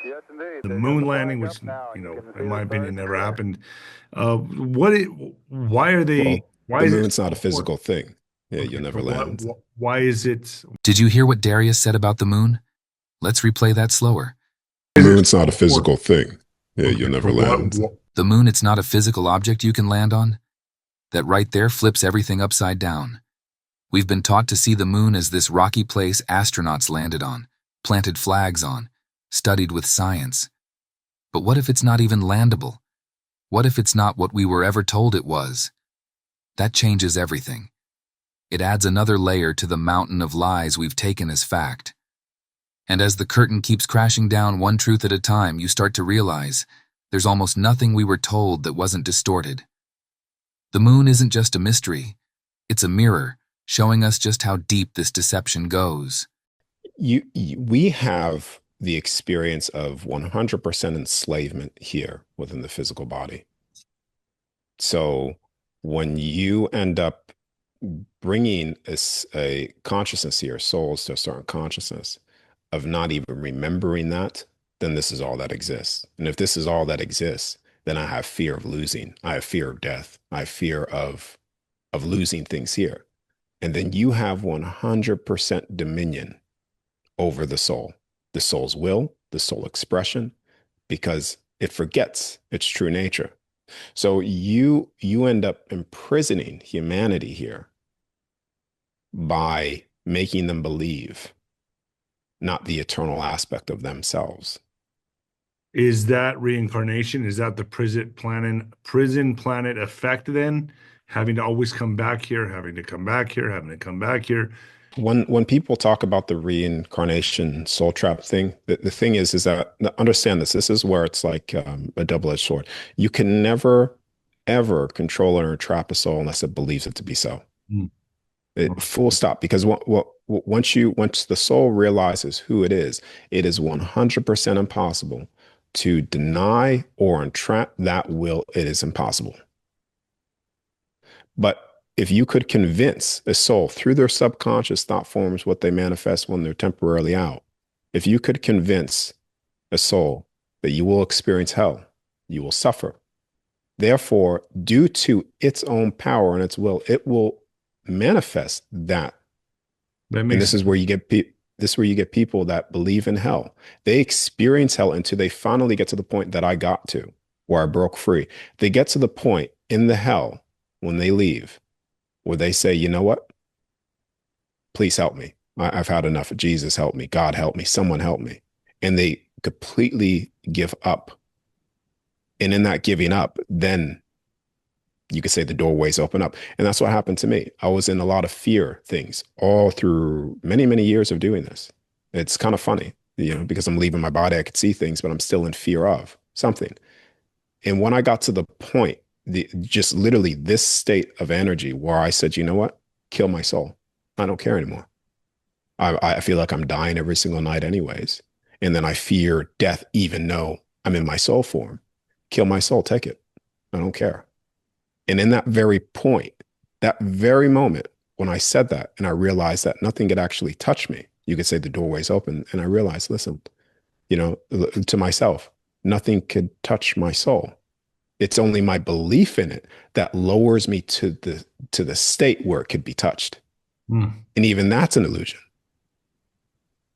Yes, indeed. The They got moon the landing, flag which, up now. You can in see the my stars opinion, in never the air. happened. What it, why are they, Well, why the is it moon's so not a important? physical thing. Yeah, Okay, you'll never but land. why is it, Did you hear what Darius said about the moon? Let's replay that slower. The why is it moon's so not a important? physical thing. Yeah, Okay, you'll never but land. The moon, it's not a physical object you can land on? That right there flips everything upside down. We've been taught to see the moon as this rocky place astronauts landed on, planted flags on, studied with science. But what if it's not even landable? What if it's not what we were ever told it was? That changes everything. It adds another layer to the mountain of lies we've taken as fact. And as the curtain keeps crashing down one truth at a time, you start to realize there's almost nothing we were told that wasn't distorted. The moon isn't just a mystery. It's a mirror, showing us just how deep this deception goes. We have the experience of 100% enslavement here within the physical body. So when you end up bringing a consciousness here, souls to a certain consciousness of not even remembering that, then this is all that exists. And if this is all that exists, then I have fear of losing. I have fear of death. I have fear of losing things here. And then you have 100% dominion over the soul's will, the soul expression, because it forgets its true nature. So you end up imprisoning humanity here by making them believe not the eternal aspect of themselves. is that reincarnation? Is that the prison planet effect then? Having to always come back here, having to come back here, having to come back here. When people talk about the reincarnation soul trap thing, the thing is that understand this. This is where it's like a double-edged sword. You can never ever control or trap a soul unless it believes it to be so. Hmm. It full stop. Because once the soul realizes who it is 100% impossible to deny or entrap that will. It is impossible. But if you could convince a soul through their subconscious thought forms, what they manifest when they're temporarily out, if you could convince a soul that you will experience hell, you will suffer. Therefore, due to its own power and its will, it will manifest that. That And makes this is where you get this is where you get people that believe in hell. They experience hell until they finally get to the point that I got to, where I broke free. They get to the point in the hell when they leave, where they say, you know what? Please help me. I've had enough. Jesus, help me. God, help me. Someone help me. And they completely give up. And in that giving up, then you could say the doorways open up. And that's what happened to me. I was in a lot of fear things all through many, many years of doing this. It's kind of funny, because I'm leaving my body, I could see things, but I'm still in fear of something. And when I got to the point, just literally this state of energy where I said, you know what? Kill my soul. I don't care anymore. I feel like I'm dying every single night, anyways. And then I fear death, even though I'm in my soul form. Kill my soul, take it. I don't care. And in that very point, that very moment, when I said that and I realized that nothing could actually touch me, you could say the doorway's open. And I realized, listen, to myself, nothing could touch my soul. It's only my belief in it that lowers me to the state where it could be touched. Hmm. And even that's an illusion.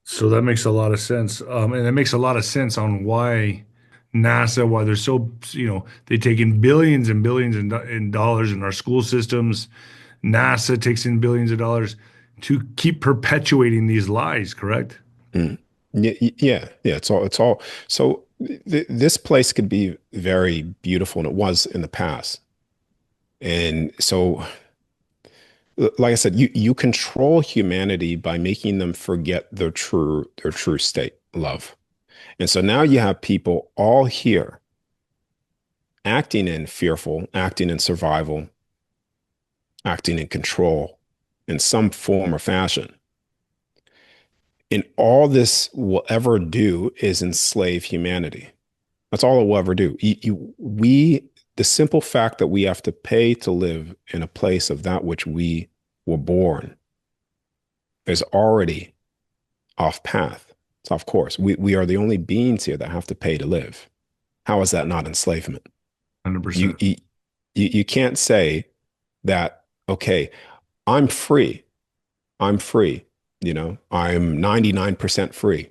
So that makes a lot of sense. And it makes a lot of sense on why NASA, why they're so, they take in billions and billions in dollars in our school systems. NASA takes in billions of dollars to keep perpetuating these lies, correct? Mm. Yeah. It's all. So this place could be very beautiful, and it was in the past. And so, like I said, you control humanity by making them forget their true state, love. And so now you have people all here acting in fearful, acting in survival, acting in control in some form or fashion. And all this will ever do is enslave humanity. That's all it will ever do. The simple fact that we have to pay to live in a place of that which we were born is already off path. So of course, we are the only beings here that have to pay to live. How is that not enslavement? You 100%. you you can't say that, okay, I'm free. I'm free. I'm 99% free.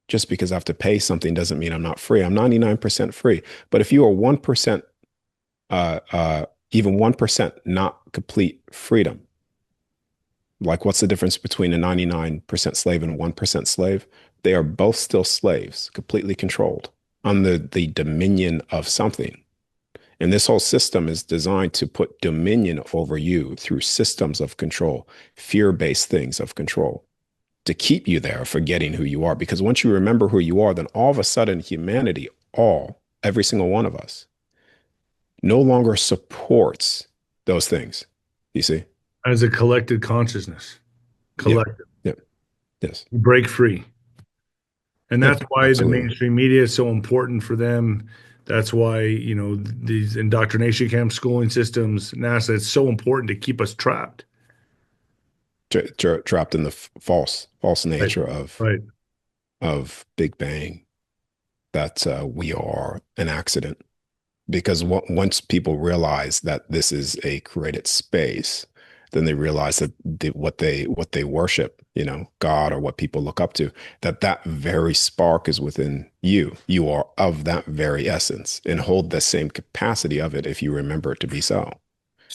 Just because I have to pay something doesn't mean I'm not free. I'm 99% free. But if you are 1%, even 1% not complete freedom, like what's the difference between a 99% slave and a 1% slave? They are both still slaves, completely controlled under the dominion of something. And this whole system is designed to put dominion over you through systems of control, fear-based things of control, to keep you there, forgetting who you are. Because once you remember who you are, then all of a sudden humanity, every single one of us, no longer supports those things. You see? As a collected consciousness, Yeah. collective, Yeah. Yes. break free. And Yeah. that's why the Absolutely. mainstream media is so important for them. That's why, these indoctrination camp schooling systems, NASA, it's so important to keep us trapped. Trapped in the false Right. nature Right. of Big Bang, that we are an accident. Because once people realize that this is a created space, then they realize that what they worship, God, or what people look up to, that very spark is within you. You are of that very essence and hold the same capacity of it if you remember it to be so.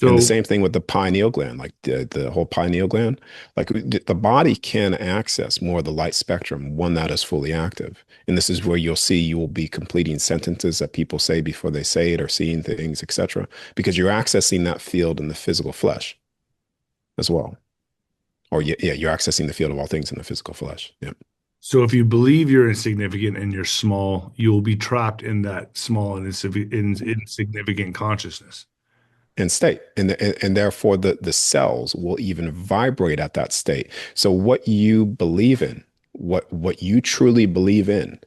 And the So, same thing with the pineal gland, like the whole pineal gland, like the body can access more of the light spectrum, one that is fully active. And this is where you will be completing sentences that people say before they say it, or seeing things, etc., because you're accessing that field in the physical flesh as well. Or yeah, you're accessing the field of all things in the physical flesh. Yeah. so if you believe you're insignificant and you're small, you will be trapped in that small and insignificant consciousness. And state, and therefore the cells will even vibrate at that state. So what you believe in, what you truly believe in,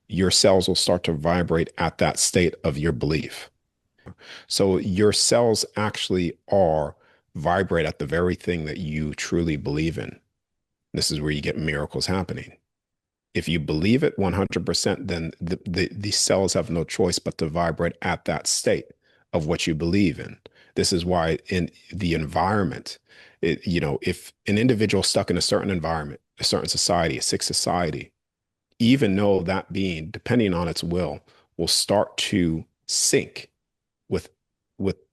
your cells will start to vibrate at that state of your belief. So your cells actually are vibrate at the very thing that you truly believe in. This is where you get miracles happening. If you believe it 100%, then the cells have no choice but to vibrate at that state of what you believe in. This is why in the environment, if an individual stuck in a certain environment, a certain society, a sick society, even though that being, depending on its will start to sync with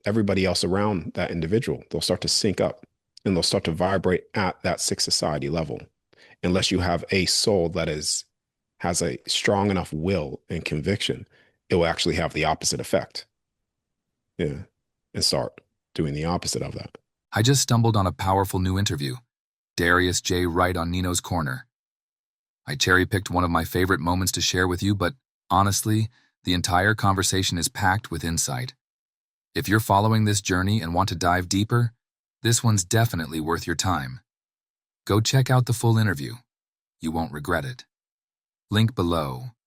everybody else around that individual. They'll start to sync up, and they'll start to vibrate at that sick society level, unless you have a soul that has a strong enough will and conviction. It will actually have the opposite effect. Yeah. And start doing the opposite of that. I just stumbled on a powerful new interview. Darius J. Wright on Nino's Corner. I cherry-picked one of my favorite moments to share with you, but honestly, the entire conversation is packed with insight. If you're following this journey and want to dive deeper, this one's definitely worth your time. Go check out the full interview. You won't regret it. Link below.